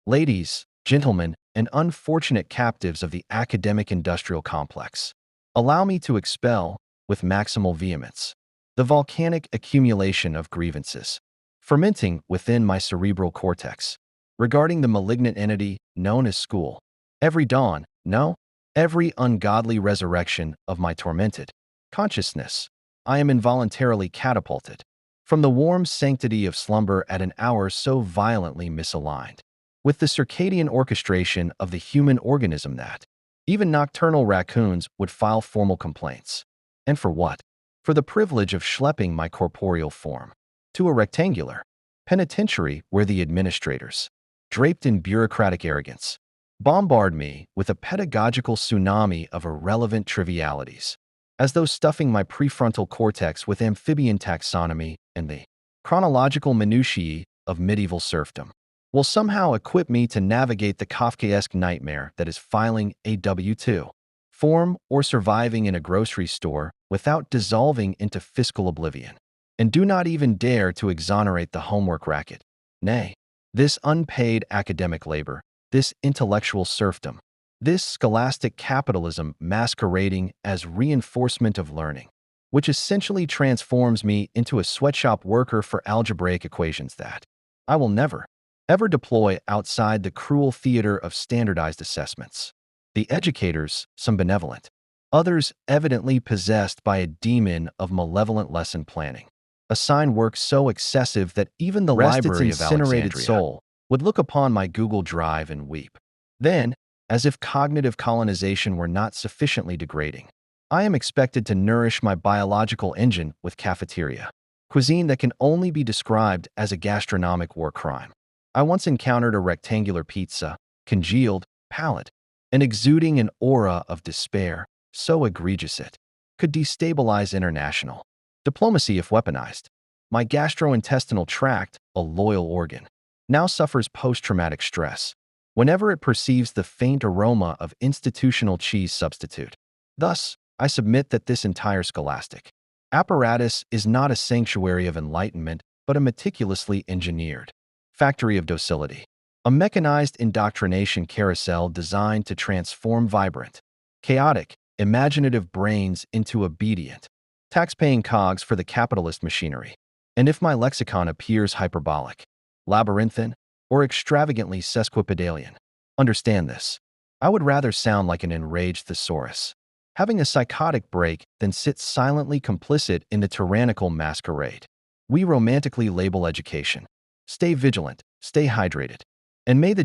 Ladies, gentlemen, and unfortunate captives of the academic-industrial complex, allow me to expel, with maximal vehemence, the volcanic accumulation of grievances, fermenting within my cerebral cortex, regarding the malignant entity known as school. Every dawn, no, every ungodly resurrection of my tormented consciousness, I am involuntarily catapulted from the warm sanctity of slumber at an hour so violently misaligned with the circadian orchestration of the human organism that even nocturnal raccoons would file formal complaints. And for what? For the privilege of schlepping my corporeal form to a rectangular penitentiary where the administrators, draped in bureaucratic arrogance, bombard me with a pedagogical tsunami of irrelevant trivialities, as though stuffing my prefrontal cortex with amphibian taxonomy and the chronological minutiae of medieval serfdom will somehow equip me to navigate the Kafkaesque nightmare that is filing a W-2 form or surviving in a grocery store without dissolving into fiscal oblivion. And do not even dare to exonerate the homework racket. Nay, this unpaid academic labor, this intellectual serfdom, this scholastic capitalism masquerading as reinforcement of learning, which essentially transforms me into a sweatshop worker for algebraic equations that I will never, ever deploy outside the cruel theater of standardized assessments. The educators, some benevolent, others evidently possessed by a demon of malevolent lesson planning, assign work so excessive that even the library of incinerated soul would look upon my Google Drive and weep. Then, as if cognitive colonization were not sufficiently degrading, I am expected to nourish my biological engine with cafeteria cuisine that can only be described as a gastronomic war crime. I once encountered a rectangular pizza, congealed, pallid, and exuding an aura of despair so egregious it could destabilize international diplomacy if weaponized. My gastrointestinal tract, a loyal organ, now suffers post-traumatic stress whenever it perceives the faint aroma of institutional cheese substitute. Thus, I submit that this entire scholastic apparatus is not a sanctuary of enlightenment, but a meticulously engineered factory of docility, a mechanized indoctrination carousel designed to transform vibrant, chaotic, imaginative brains into obedient, tax-paying cogs for the capitalist machinery. And if my lexicon appears hyperbolic, labyrinthine, or extravagantly sesquipedalian, understand this. I would rather sound like an enraged thesaurus, having a psychotic break, than sit silently complicit in the tyrannical masquerade we romantically label education. Stay vigilant, stay hydrated, and may the